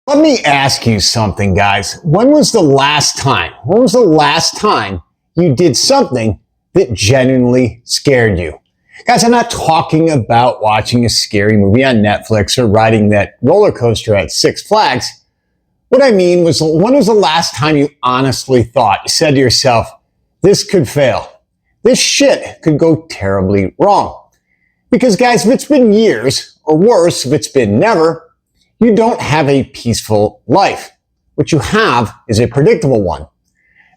Let me ask you something, guys. When was the last time you did something that genuinely scared you? Guys, I'm not talking about watching a scary movie on Netflix or riding that roller coaster at Six Flags. What I mean was, when was the last time you honestly thought, you said to yourself, this could fail. This shit could go terribly wrong. Because guys, if it's been years, or worse, if it's been never, you don't have a peaceful life. What you have is a predictable one.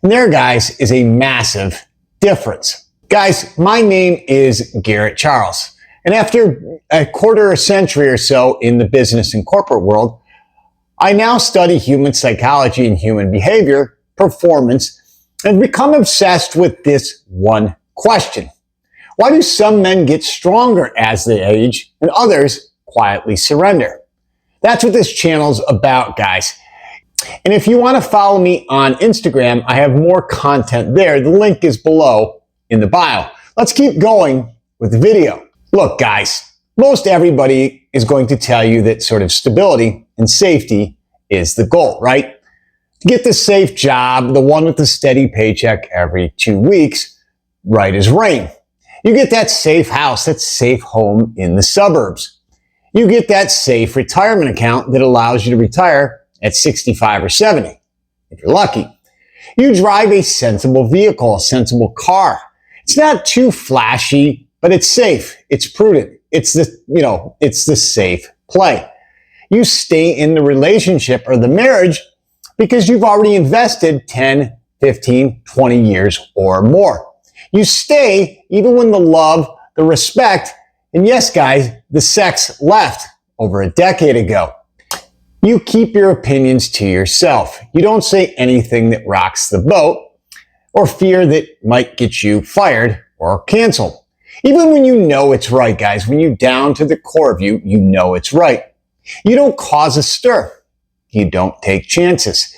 And there, guys, is a massive difference. Guys, my name is Garrett Charles. And after a quarter century or so in the business and corporate world, I now study human psychology and human behavior, performance, and become obsessed with this one question. Why do some men get stronger as they age and others quietly surrender? That's what this channel's about, guys. And if you want to follow me on Instagram, I have more content there. The link is below in the bio. Let's keep going with the video. Look, guys, most everybody is going to tell you that sort of stability and safety is the goal, right? To get the safe job, the one with the steady paycheck every 2 weeks, right as rain. You get that safe house, that safe home in the suburbs. You get that safe retirement account that allows you to retire at 65 or 70, if you're lucky. You drive a sensible vehicle, a sensible car. It's not too flashy, but it's safe. It's prudent. It's the safe play. You stay in the relationship or the marriage because you've already invested 10, 15, 20 years or more. You stay even when the love, the respect, and yes, guys, the sex left over a decade ago. You keep your opinions to yourself. You don't say anything that rocks the boat or fear that might get you fired or canceled. Even when you know it's right, guys, when you're down to the core of you, you know it's right. You don't cause a stir. You don't take chances.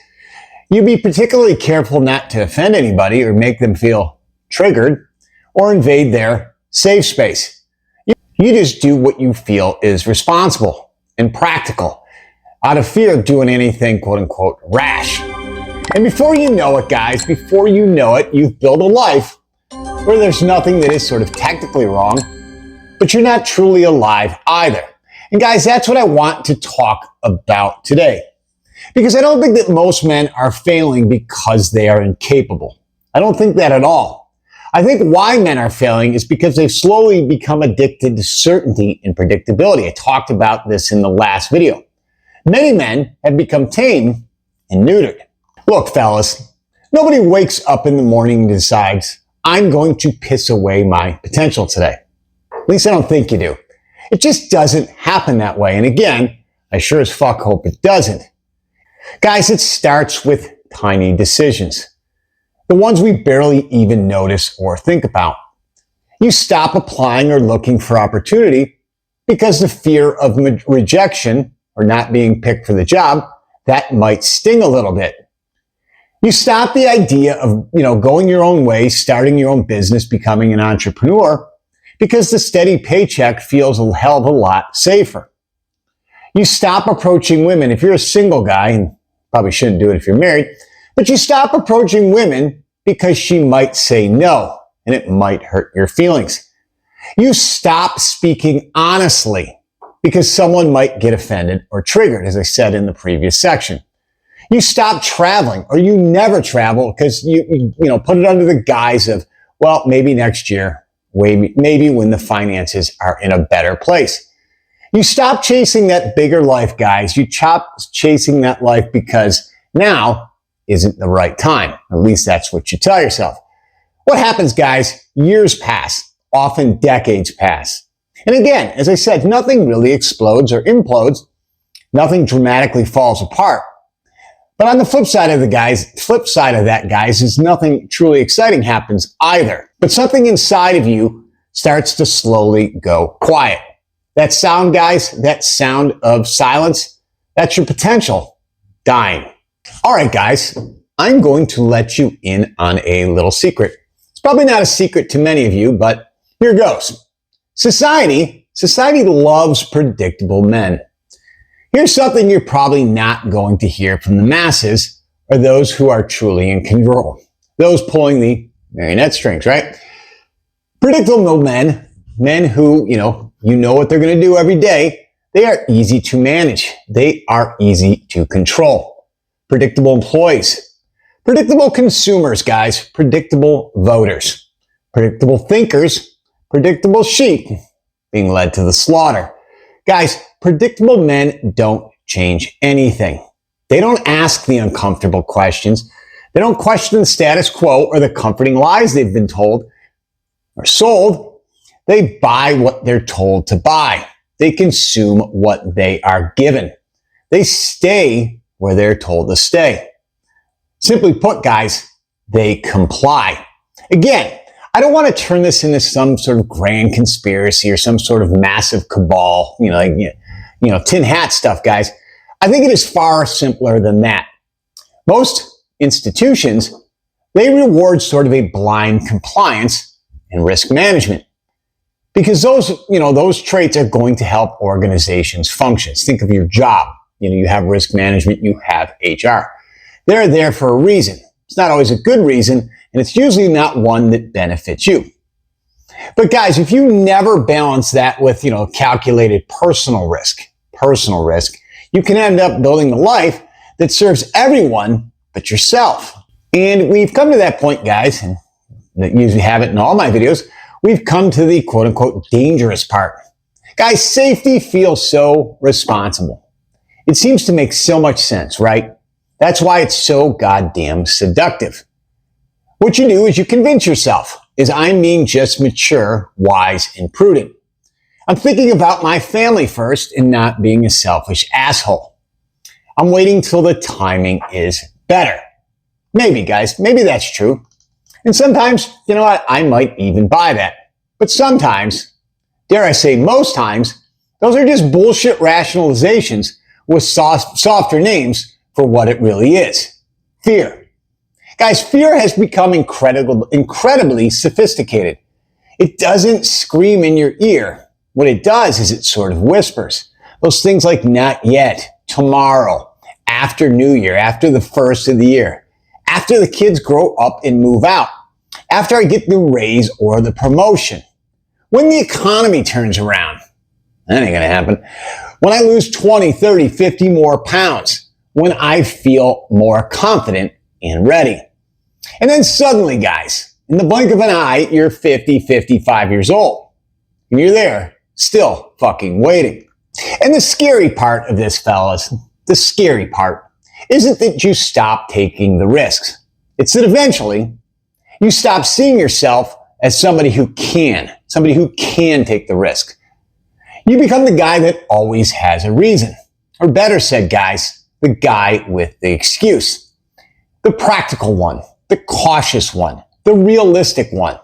You be particularly careful not to offend anybody or make them feel triggered or invade their safe space. You just do what you feel is responsible and practical out of fear of doing anything, quote unquote, rash. And before you know it, guys, before you know it, you've built a life where there's nothing that is sort of technically wrong, but you're not truly alive either. And guys, that's what I want to talk about today. Because I don't think that most men are failing because they are incapable. I don't think that at all. I think why men are failing is because they've slowly become addicted to certainty and predictability. I talked about this in the last video. Many men have become tame and neutered. Look, fellas, nobody wakes up in the morning and decides, I'm going to piss away my potential today. At least I don't think you do. It just doesn't happen that way. And again, I sure as fuck hope it doesn't. Guys, it starts with tiny decisions. The ones we barely even notice or think about. You stop applying or looking for opportunity because the fear of rejection or not being picked for the job, that might sting a little bit. You stop the idea of, going your own way, starting your own business, becoming an entrepreneur because the steady paycheck feels a hell of a lot safer. You stop approaching women. If you're a single guy, and probably shouldn't do it if you're married, but you stop approaching women because she might say no, and it might hurt your feelings. You stop speaking honestly because someone might get offended or triggered, as I said in the previous section. You stop traveling, or you never travel because you put it under the guise of, well, maybe next year, maybe when the finances are in a better place. You stop chasing that bigger life, guys. You stop chasing that life because now isn't the right time. At least that's what you tell yourself. What happens, guys? Years pass, often decades pass. And again, as I said, nothing really explodes or implodes. Nothing dramatically falls apart. But on the flip side of that, guys, is nothing truly exciting happens either. But something inside of you starts to slowly go quiet. That sound, guys, that sound of silence, that's your potential dying. All right, guys, I'm going to let you in on a little secret. It's probably not a secret to many of you, but here goes. Society loves predictable men. Here's something you're probably not going to hear from the masses or those who are truly in control. Those pulling the marionette strings, right? Predictable men who, you know what they're going to do every day. They are easy to manage. They are easy to control. Predictable employees, predictable consumers, guys, predictable voters, predictable thinkers, predictable sheep being led to the slaughter. Guys, predictable men don't change anything. They don't ask the uncomfortable questions. They don't question the status quo or the comforting lies they've been told or sold. They buy what they're told to buy. They consume what they are given. They stay where they're told to stay. Simply put, guys, they comply. Again, I don't want to turn this into some sort of grand conspiracy or some sort of massive cabal, tin hat stuff, guys. I think it is far simpler than that. Most institutions, they reward sort of a blind compliance and risk management because those traits are going to help organizations function. Think of your job. You have risk management, you have HR. They're there for a reason. It's not always a good reason, and it's usually not one that benefits you. But guys, if you never balance that with, calculated personal risk, you can end up building a life that serves everyone but yourself. And we've come to that point, guys, and that usually have it in all my videos. We've come to the quote unquote dangerous part. Guys, safety feels so responsible. It seems to make so much sense, right? That's why it's so goddamn seductive. What you do is you convince yourself, is I'm being just mature, wise, and prudent. I'm thinking about my family first and not being a selfish asshole. I'm waiting till the timing is better. Maybe, guys, maybe that's true. And sometimes, I might even buy that. But sometimes, dare I say most times, those are just bullshit rationalizations with softer names for what it really is. Fear. Guys, fear has become incredibly sophisticated. It doesn't scream in your ear. What it does is it sort of whispers. Those things like not yet, tomorrow, after New Year, after the first of the year, after the kids grow up and move out, after I get the raise or the promotion, when the economy turns around. That ain't gonna happen. When I lose 20, 30, 50 more pounds, when I feel more confident and ready. And then suddenly, guys, in the blink of an eye, you're 50, 55 years old. And you're there, still fucking waiting. And the scary part of this, fellas, the scary part, isn't that you stop taking the risks. It's that eventually you stop seeing yourself as somebody who can take the risk. You become the guy that always has a reason. Or better said, guys, the guy with the excuse. The practical one, the cautious one, the realistic one.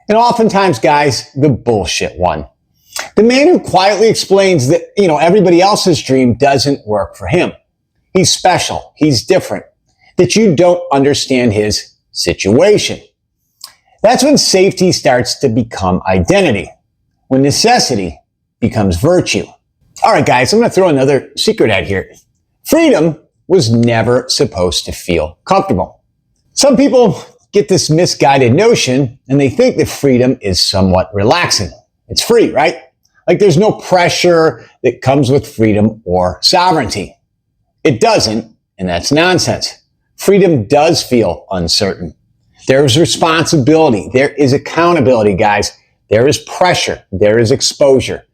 And oftentimes, guys, the bullshit one. The man who quietly explains that, everybody else's dream doesn't work for him. He's special. He's different. That you don't understand his situation. That's when safety starts to become identity. When necessity becomes virtue. All right, guys, I'm going to throw another secret out here. Freedom was never supposed to feel comfortable. Some people get this misguided notion and they think that freedom is somewhat relaxing. It's free, right? Like there's no pressure that comes with freedom or sovereignty. It doesn't, and that's nonsense. Freedom does feel uncertain. There is responsibility. There is accountability, guys. There is pressure. There is exposure.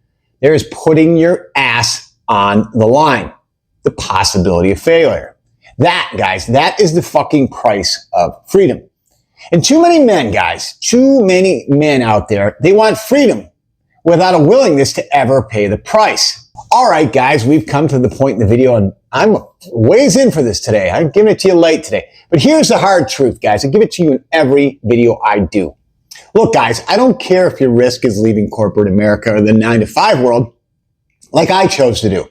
There is putting your ass on the line. The possibility of failure. That, guys, that is the fucking price of freedom. And too many men, guys, too many men out there, they want freedom without a willingness to ever pay the price. All right, guys, we've come to the point in the video, and I'm ways in for this today. I'm giving it to you late today. But here's the hard truth, guys. I give it to you in every video I do. Look, guys, I don't care if your risk is leaving corporate America or the 9-to-5 world like I chose to do.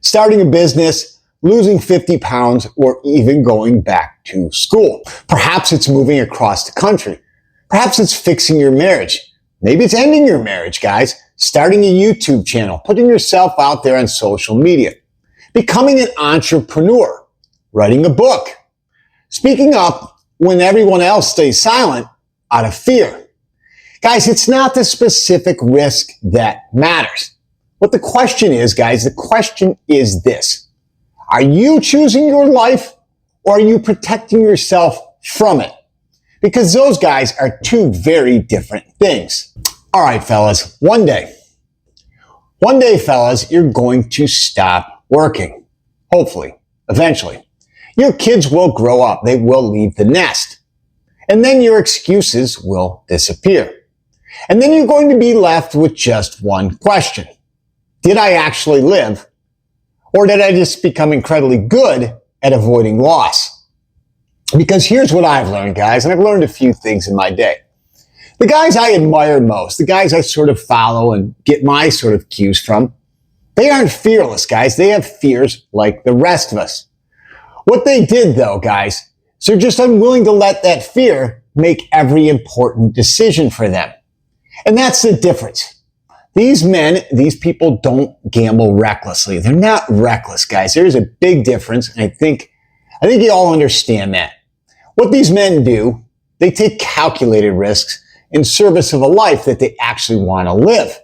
Starting a business, losing 50 pounds, or even going back to school. Perhaps it's moving across the country. Perhaps it's fixing your marriage. Maybe it's ending your marriage, guys. Starting a YouTube channel, putting yourself out there on social media. becoming an entrepreneur, writing a book, speaking up when everyone else stays silent out of fear. Guys, it's not the specific risk that matters. What the question is, guys, the question is this. Are you choosing your life or are you protecting yourself from it? Because those guys are two very different things. All right, fellas, one day, fellas, you're going to stop working. Hopefully, eventually. Your kids will grow up. They will leave the nest. And then your excuses will disappear. And then you're going to be left with just one question. Did I actually live? Or did I just become incredibly good at avoiding loss? Because here's what I've learned, guys, and I've learned a few things in my day. The guys I admire most, the guys I sort of follow and get my sort of cues from, they aren't fearless, guys. They have fears like the rest of us. What they did, though, guys, is they're just unwilling to let that fear make every important decision for them. And that's the difference. These men, these people don't gamble recklessly. They're not reckless, guys. There is a big difference, and I think you all understand that. What these men do, they take calculated risks in service of a life that they actually want to live.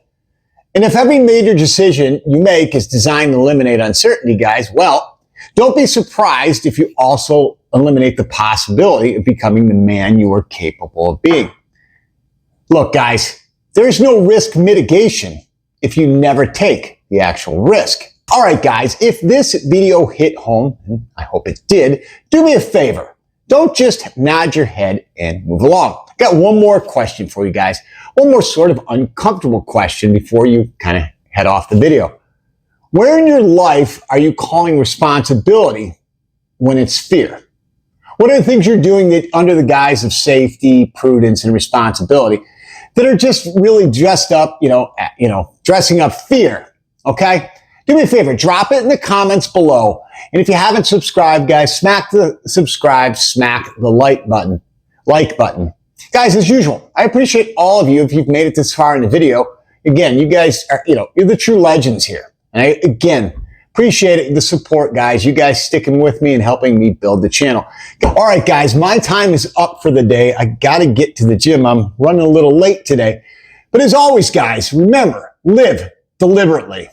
And if every major decision you make is designed to eliminate uncertainty, guys, well, don't be surprised if you also eliminate the possibility of becoming the man you are capable of being. Look, guys, there's no risk mitigation if you never take the actual risk. All right, guys, if this video hit home, and I hope it did, do me a favor. Don't just nod your head and move along. Got one more question for you guys. One more sort of uncomfortable question before you kind of head off the video. Where in your life are you calling responsibility when it's fear? What are the things you're doing that under the guise of safety, prudence, and responsibility that are just really dressed up, dressing up fear? Okay? Do me a favor, drop it in the comments below. And if you haven't subscribed, guys, smack the subscribe, smack the like button. Guys, as usual, I appreciate all of you if you've made it this far in the video. Again, you guys are, you're the true legends here. And I, again, appreciate the support, guys. You guys sticking with me and helping me build the channel. All right, guys, my time is up for the day. I got to get to the gym. I'm running a little late today. But as always, guys, remember, live deliberately.